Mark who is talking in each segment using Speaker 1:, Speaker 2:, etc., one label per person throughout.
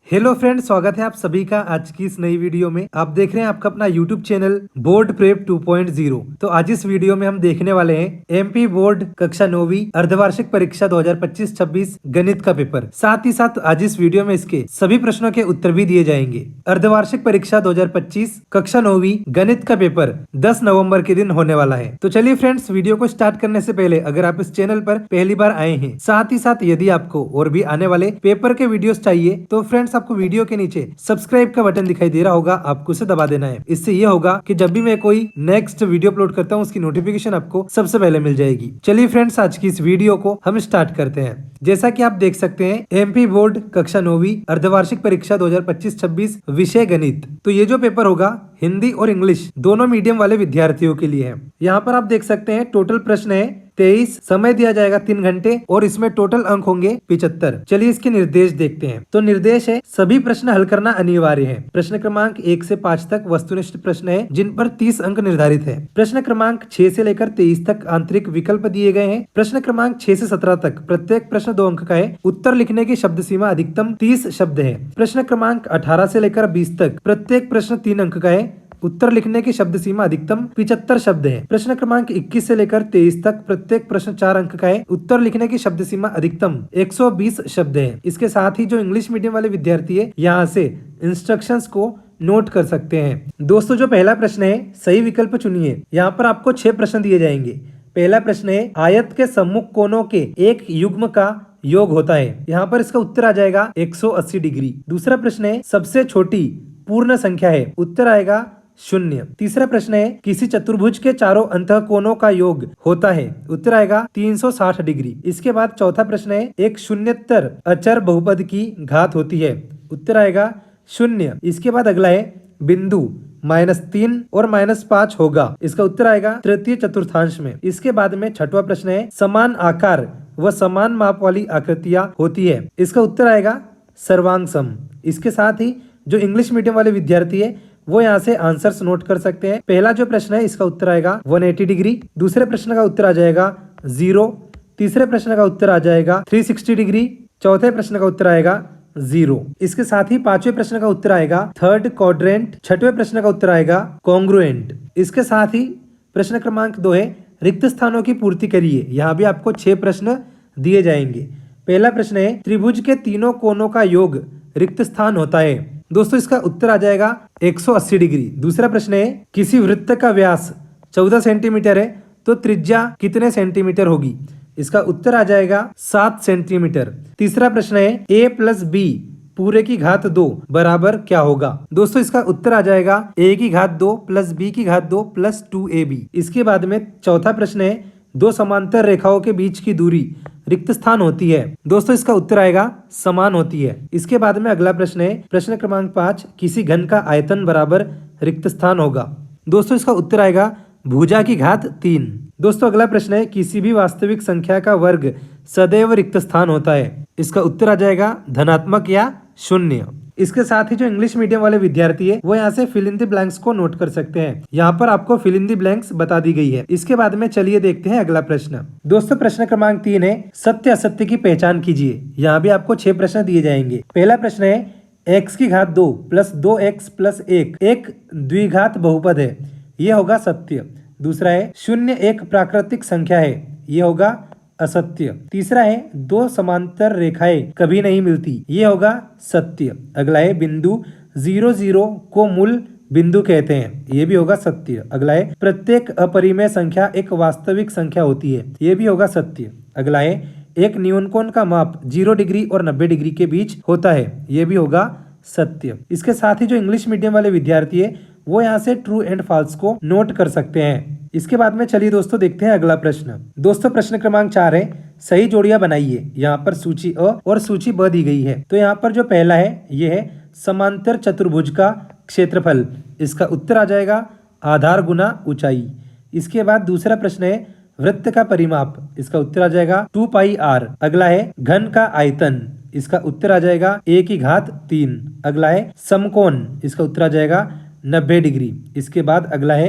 Speaker 1: Hello friend, स्वागत है आप सभी का आज की इस नई वीडियो में। आप देख रहे हैं आपका अपना यूट्यूब चैनल बोर्ड प्रेप 2.0। तो आज इस वीडियो में हम देखने वाले हैं एमपी बोर्ड कक्षा 9वीं अर्धवार्षिक परीक्षा 2025-26 गणित का पेपर। साथ ही साथ आज इस वीडियो में इसके सभी प्रश्नों के उत्तर भी दिए जाएंगे। अर्धवार्षिक परीक्षा 2025 कक्षा 9वीं गणित का पेपर 10 नवम्बर के दिन होने वाला है। तो चलिए फ्रेंड्स, वीडियो को स्टार्ट करने से पहले अगर आप इस चैनल पर पहली बार आए हैं, साथ ही साथ यदि आपको और भी आने वाले पेपर के वीडियोस चाहिए तो फ्रेंड्स आपको वीडियो के नीचे सब्सक्राइब का बटन दिखाई दे रहा होगा, आपको उसे दबा देना है। इससे ये होगा कि जब भी मैं कोई नेक्स्ट वीडियो अपलोड करता हूँ उसकी नोटिफिकेशन आपको सबसे पहले मिल जाएगी। चलिए फ्रेंड्स, आज की इस वीडियो को हम स्टार्ट करते हैं। जैसा कि आप देख सकते हैं, एमपी बोर्ड कक्षा 9वीं अर्धवार्षिक परीक्षा 2025-26 विषय गणित। तो ये जो पेपर होगा हिंदी और इंग्लिश दोनों मीडियम वाले विद्यार्थियों के लिए है। यहाँ पर आप देख सकते हैं टोटल प्रश्न है 23, समय दिया जाएगा 3 घंटे और इसमें टोटल अंक होंगे 75। चलिए इसके निर्देश देखते हैं। तो निर्देश है, सभी प्रश्न हल करना अनिवार्य है। प्रश्न क्रमांक 1 से 5 तक वस्तुनिष्ठ प्रश्न है जिन पर 30 अंक निर्धारित है। प्रश्न क्रमांक 6 से लेकर 23 तक आंतरिक विकल्प दिए गए हैं। प्रश्न क्रमांक 6 से 17 तक प्रत्येक प्रश्न 2 अंक का है। उत्तर लिखने की शब्द सीमा अधिकतम 30 शब्द है। प्रश्न क्रमांक 18 से लेकर 20 तक प्रत्येक प्रश्न 3 अंक का है। उत्तर लिखने की शब्द सीमा अधिकतम 75 शब्द है। प्रश्न क्रमांक 21 से लेकर 23 तक प्रत्येक प्रश्न 4 अंक का है। उत्तर लिखने की शब्द सीमा अधिकतम 120 शब्द है। इसके साथ ही जो इंग्लिश मीडियम वाले विद्यार्थी है यहाँ से इंस्ट्रक्शंस को नोट कर सकते हैं। दोस्तों, जो पहला प्रश्न है सही विकल्प चुनिए। यहाँ पर आपको 6 प्रश्न दिए जाएंगे। पहला प्रश्न है, आयत के सम्मुख कोनों के एक युग्म का योग होता है। यहाँ पर इसका उत्तर आ जाएगा 180 डिग्री। दूसरा प्रश्न है, सबसे छोटी पूर्ण संख्या है। उत्तर आएगा 0। तीसरा प्रश्न है, किसी चतुर्भुज के चारों अंतःकोणों का योग होता है। उत्तर आएगा 360 डिग्री। इसके बाद चौथा प्रश्न है, एक शून्येतर अचर बहुपद की घात होती है। उत्तर आएगा 0। इसके बाद अगला है, बिंदु -3 और -5 होगा। इसका उत्तर आएगा तृतीय चतुर्थांश में। इसके बाद में छठवां प्रश्न है, समान आकार व समान माप वाली आकृतियां होती है। इसका उत्तर आएगा सर्वांग सम। इसके साथ ही जो इंग्लिश मीडियम वाले विद्यार्थी है वो यहाँ से आंसर्स नोट कर सकते हैं। पहला जो प्रश्न है इसका उत्तर आएगा 180 डिग्री। दूसरे प्रश्न का उत्तर आ जाएगा 0। तीसरे प्रश्न का उत्तर आ जाएगा 360 डिग्री। चौथे प्रश्न का उत्तर आएगा 0। इसके साथ ही पांचवें प्रश्न का उत्तर आएगा थर्ड क्वाड्रेंट। छठवें प्रश्न का उत्तर आएगा कॉन्ग्रुएंट। इसके साथ ही प्रश्न क्रमांक 2 है, रिक्त स्थानों की पूर्ति करिए। यहाँ भी आपको 6 प्रश्न दिए जाएंगे। पहला प्रश्न है, त्रिभुज के तीनों कोनों का योग रिक्त स्थान होता है। दोस्तों, इसका उत्तर आ जाएगा 180 डिग्री। दूसरा प्रश्न है, किसी वृत्त का व्यास 14 सेंटीमीटर है तो त्रिज्या कितने सेंटीमीटर होगी। इसका उत्तर आ जाएगा 7 सेंटीमीटर। तीसरा प्रश्न है, a + b पूरे की घात 2 बराबर क्या होगा। दोस्तों, इसका उत्तर आ जाएगा a की घात 2 + b की घात 2 + 2ab। इसके बाद में चौथा प्रश्न है, दो समांतर रेखाओं के बीच की दूरी रिक्त स्थान होती है। दोस्तों, इसका उत्तर आएगा समान होती है। इसके बाद में अगला प्रश्न है, प्रश्न क्रमांक 5, किसी घन का आयतन बराबर रिक्त स्थान होगा। दोस्तों, इसका उत्तर आएगा भुजा की घात 3। दोस्तों, अगला प्रश्न है, किसी भी वास्तविक संख्या का वर्ग सदैव रिक्त स्थान होता है। इसका उत्तर आ जाएगा धनात्मक या 0। इसके साथ ही जो इंग्लिश मीडियम वाले विद्यार्थी है वो यहाँ से फिल इन द ब्लैंक्स को नोट कर सकते हैं। यहाँ पर आपको फिल इन द ब्लैंक्स बता दी गई है। इसके बाद में चलिए देखते हैं अगला प्रश्न। दोस्तों, प्रश्न क्रमांक 3 है, सत्य असत्य की पहचान कीजिए। यहाँ भी आपको 6 प्रश्न दिए जाएंगे। पहला प्रश्न है, x की घात 2 + 2x + 1 एक द्विघात बहुपद है, ये होगा सत्य। दूसरा है, 0 एक प्राकृतिक संख्या है, ये होगा असत्य। तीसरा है, दो समांतर रेखाएं कभी नहीं मिलती, ये होगा सत्य। अगला है, बिंदु 0, 0 को मूल बिंदु कहते हैं, ये भी होगा सत्य। अगला है, प्रत्येक अपरिमेय संख्या एक वास्तविक संख्या होती है, ये भी होगा सत्य। अगला है, एक न्यूनकोण का माप 0 डिग्री और 90 डिग्री के बीच होता है, ये भी होगा सत्य। इसके साथ ही जो इंग्लिश मीडियम वाले विद्यार्थी है वो यहाँ से ट्रू एंड फॉल्स को नोट कर सकते हैं। इसके बाद में चलिए दोस्तों देखते हैं अगला प्रश्न। दोस्तों, प्रश्न क्रमांक 4 है, सही जोड़ियां बनाइए। यहाँ पर सूची अ और सूची ब दी गई है। तो यहाँ पर जो पहला है ये है समांतर चतुर्भुज का क्षेत्रफल। इसका उत्तर आ जाएगा आधार गुना ऊंचाई। इसके बाद दूसरा प्रश्न है, वृत्त का परिमाप। इसका उत्तर आ जाएगा 2πr। अगला है, घन का आयतन। इसका उत्तर आ जाएगा a की घात 3। अगला है, समकोण। इसका उत्तर आ जाएगा 90 डिग्री। इसके बाद अगला है,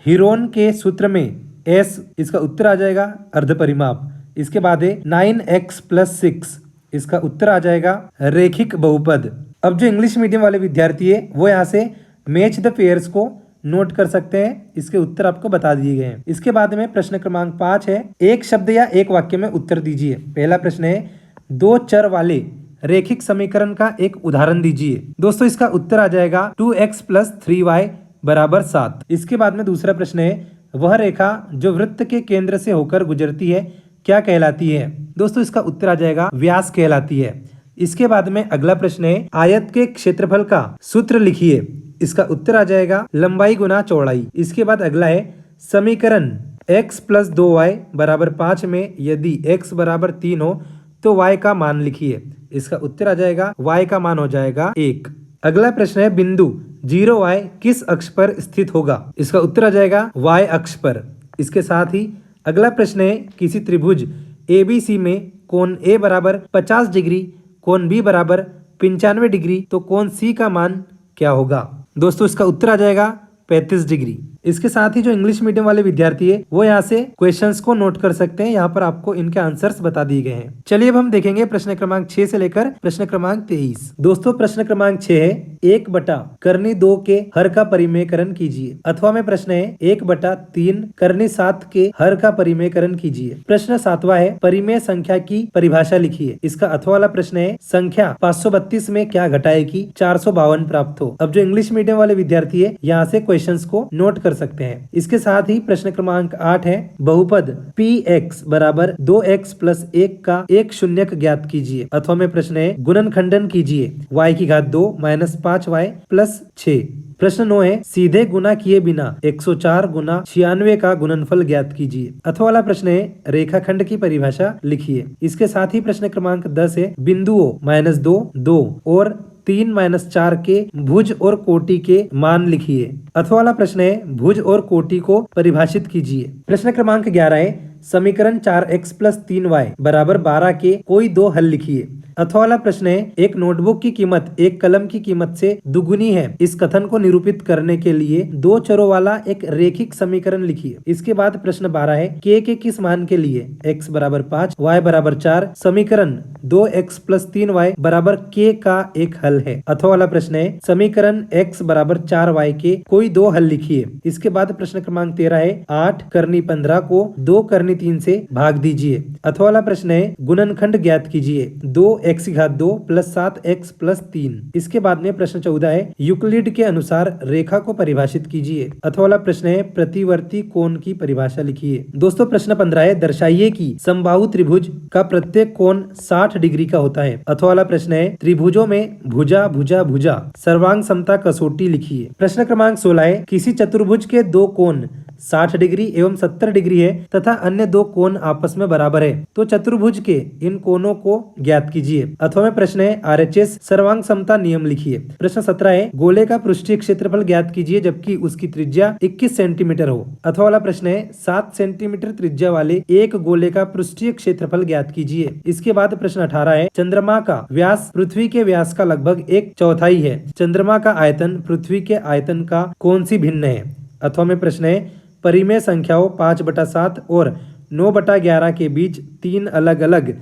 Speaker 1: हीरोन के सूत्र में s। इसका उत्तर आ जाएगा अर्ध परिमाप। इसके बाद है 9x + 6। इसका उत्तर आ जाएगा रैखिक बहुपद। अब जो इंग्लिश मीडियम वाले विद्यार्थी है वो यहाँ से मैच द पेयर्स को नोट कर सकते हैं। इसके उत्तर आपको बता दिए गए हैं। इसके बाद में प्रश्न क्रमांक 5 है, एक शब्द या एक वाक्य में उत्तर दीजिए। पहला प्रश्न है, दो चर वाले रेखिक समीकरण का एक उदाहरण दीजिए। दोस्तों इसका उत्तर आ जाएगा 2x + 3y = 7। इसके बाद में दूसरा प्रश्न है, वह रेखा जो वृत्त के केंद्र से होकर गुजरती है क्या कहलाती है। दोस्तों इसका उत्तर आ जाएगा व्यास कहलाती है। इसके बाद में अगला प्रश्न है, आयत के क्षेत्रफल का सूत्र लिखिए। इसका उत्तर आ जाएगा लंबाई गुना चौड़ाई। इसके बाद अगला है, समीकरण x + 2y = 5 में यदि x = 3 हो तो y का मान लिखिए। इसका उत्तर आ जाएगा y का मान हो जाएगा 1। अगला प्रश्न है, बिंदु 0y किस अक्ष पर स्थित होगा। इसका उत्तर आ जाएगा y अक्ष पर। इसके साथ ही अगला प्रश्न है, किसी त्रिभुज ABC में कोण A = 50 डिग्री, कोण B = 95 डिग्री, तो कोण C का मान क्या होगा। दोस्तों इसका उत्तर आ जाएगा 35 डिग्री। इसके साथ ही जो इंग्लिश मीडियम वाले विद्यार्थी है वो यहाँ से क्वेश्चंस को नोट कर सकते हैं। यहाँ पर आपको इनके आंसर्स बता दिए गए हैं। चलिए अब हम देखेंगे प्रश्न क्रमांक 6 से लेकर प्रश्न क्रमांक 23। दोस्तों प्रश्न क्रमांक 6 है, 1/2 के हर का परिमेयकरण कीजिए। अथवा में प्रश्न है, 1/3 करनी 7 के हर का परिमेयकरण कीजिए। प्रश्न 7वां है, परिमेय संख्या की परिभाषा लिखिए। इसका अथवा वाला प्रश्न है, संख्या 532 में क्या घटाए कि 452 प्राप्त हो। अब जो इंग्लिश मीडियम वाले विद्यार्थी है यहाँ से क्वेश्चंस को नोट कर सकते हैं। इसके साथ ही प्रश्न क्रमांक 8 है, बहुपद px = 2x + 1 का एक शून्यक ज्ञात कीजिए। अथवा में प्रश्न है, गुणनखंडन कीजिए y⁴ - 5y + 6। प्रश्न 9 है, सीधे गुना किए बिना 104 गुना 96 का गुणनफल ज्ञात कीजिए। अथवा वाला प्रश्न है, रेखाखंड की परिभाषा लिखिए। इसके साथ ही प्रश्न क्रमांक 10 है, बिंदुओं -2, 2 और 3 - 4 के भुज और कोटि के मान लिखिए। अथवा वाला प्रश्न है, भुज और कोटि को परिभाषित कीजिए। प्रश्न क्रमांक 11 है, समीकरण 4x + 3y = 12 के कोई दो हल लिखिए। अथवा वाला प्रश्न है, एक नोटबुक की कीमत एक कलम की कीमत से दुगुनी है। इस कथन को निरूपित करने के लिए दो चरों वाला एक रेखिक समीकरण लिखिए। इसके बाद प्रश्न 12 है, k के किस मान के लिए x = 5 y = 4 समीकरण 2x + 3y = k का एक हल है। अथवा वाला प्रश्न है, समीकरण x = 4y के कोई दो हल लिखिए। इसके बाद प्रश्न क्रमांक 13 है, 8 करनी 15 को 2 करनी 3 से भाग दीजिए। अथवा वाला प्रश्न है, गुणनखंड ज्ञात कीजिए 2x⁴ + 7x + 3। इसके बाद में प्रश्न 14 है, यूक्लिड के अनुसार रेखा को परिभाषित कीजिए। अथवा वाला प्रश्न है, प्रतिवर्ती कोण की परिभाषा लिखिए। दोस्तों प्रश्न 15 है, दर्शाइए कि समबाहु त्रिभुज का प्रत्येक कोण 60 डिग्री का होता है। अथवा वाला प्रश्न है, त्रिभुजों में भुजा भुजा भुजा सर्वांग समता कसौटी लिखिए। प्रश्न क्रमांक 16 है, किसी चतुर्भुज के दो कोण 60 डिग्री एवं 70 डिग्री है तथा अन्य दो कोण आपस में बराबर है, तो चतुर्भुज के इन कोणों को ज्ञात कीजिए। अथवा में प्रश्न है, RHS सर्वांग समता नियम लिखिए। प्रश्न 17 है, गोले का पृष्ठीय क्षेत्रफल ज्ञात कीजिए जबकि उसकी त्रिज्या 21 सेंटीमीटर हो। अथवा वाला प्रश्न है, 7 सेंटीमीटर त्रिज्या वाले एक गोले का पृष्ठीय क्षेत्रफल ज्ञात कीजिए। इसके बाद प्रश्न 18 है, चंद्रमा का व्यास पृथ्वी के व्यास का लगभग 1/4 है। चंद्रमा का आयतन पृथ्वी के आयतन का कौन सी भिन्न है। अथवा में प्रश्न है, परिमेय संख्याओं 5/7 और 9/11 के बीच 3 अलग अलग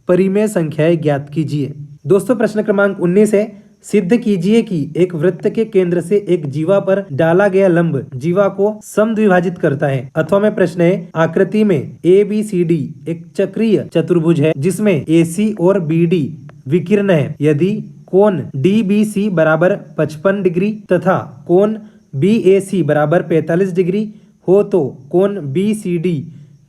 Speaker 1: परिमेय संख्याएं ज्ञात कीजिए। दोस्तों प्रश्न क्रमांक 19 है, सिद्ध कीजिए कि एक वृत्त के केंद्र से एक जीवा पर डाला गया लंब जीवा को समद्विभाजित करता है। अथवा में प्रश्न है, आकृति में ABCD एक चक्रीय चतुर्भुज है जिसमें AC और BD विकीर्ण है। यदि कोण DBC = 55 डिग्री तथा कोण BAC = 45 डिग्री हो तो कोण BCD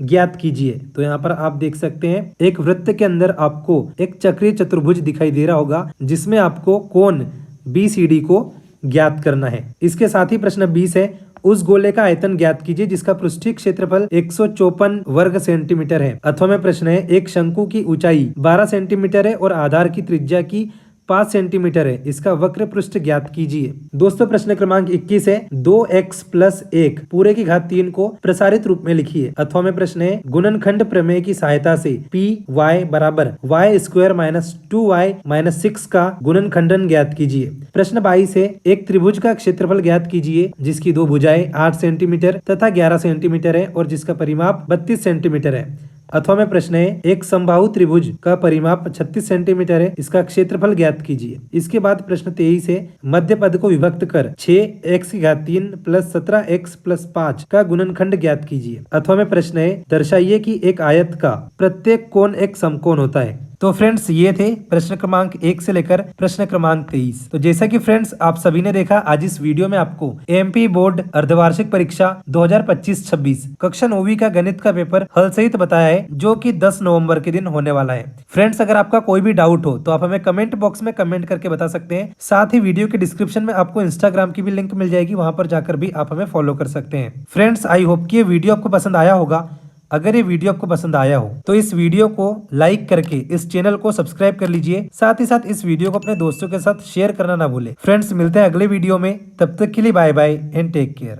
Speaker 1: ज्ञात कीजिए। तो यहाँ पर आप देख सकते हैं, एक वृत्त के अंदर आपको एक चक्रीय चतुर्भुज दिखाई दे रहा होगा जिसमें आपको कोण BCD को ज्ञात करना है। इसके साथ ही प्रश्न 20 है, उस गोले का आयतन ज्ञात कीजिए जिसका पृष्ठीय क्षेत्रफल 154 वर्ग सेंटीमीटर है। अथवा में प्रश्न है, एक शंकु की ऊंचाई 12 सेंटीमीटर है और आधार की त्रिज्या की 5 सेंटीमीटर है। इसका वक्र पृष्ठ ज्ञात कीजिए। दोस्तों प्रश्न क्रमांक 21 है, 2x + 1 पूरे की घात 3 को प्रसारित रूप में लिखिए। अथवा में प्रश्न है, गुणनखंड प्रमेय की सहायता से py = y² - 2y - 6 का गुणनखंडन ज्ञात कीजिए। प्रश्न 22 है, एक त्रिभुज का क्षेत्रफल ज्ञात कीजिए जिसकी दो भुजाएं 8 सेंटीमीटर तथा 11 सेंटीमीटर है और जिसका परिमाप 32 सेंटीमीटर है। अथवा में प्रश्न है, एक समबाहु त्रिभुज का परिमाप 36 सेंटीमीटर है, इसका क्षेत्रफल ज्ञात कीजिए। इसके बाद प्रश्न 23 है, मध्य पद को विभक्त कर 6x3 + 17x + 5 का गुणनखंड ज्ञात कीजिए। अथवा में प्रश्न है, दर्शाइए कि एक आयत का प्रत्येक कोण एक समकोण होता है। तो फ्रेंड्स ये थे प्रश्न क्रमांक 1 से लेकर प्रश्न क्रमांक 23। तो जैसा कि फ्रेंड्स आप सभी ने देखा, आज इस वीडियो में आपको एमपी बोर्ड अर्धवार्षिक परीक्षा 2025-26 कक्षा 9वीं का गणित का पेपर हल सहित बताया है, जो कि 10 नवंबर के दिन होने वाला है। फ्रेंड्स अगर आपका कोई भी डाउट हो तो आप हमें कमेंट बॉक्स में कमेंट करके बता सकते हैं। साथ ही वीडियो के डिस्क्रिप्शन में आपको इंस्टाग्राम की भी लिंक मिल जाएगी, वहां पर जाकर भी आप हमें फॉलो कर सकते हैं। फ्रेंड्स आई होप कि ये वीडियो आपको पसंद आया होगा। अगर ये वीडियो आपको पसंद आया हो तो इस वीडियो को लाइक करके इस चैनल को सब्सक्राइब कर लीजिए। साथ ही साथ इस वीडियो को अपने दोस्तों के साथ शेयर करना ना भूले। फ्रेंड्स मिलते हैं अगले वीडियो में, तब तक के लिए bye bye and take care.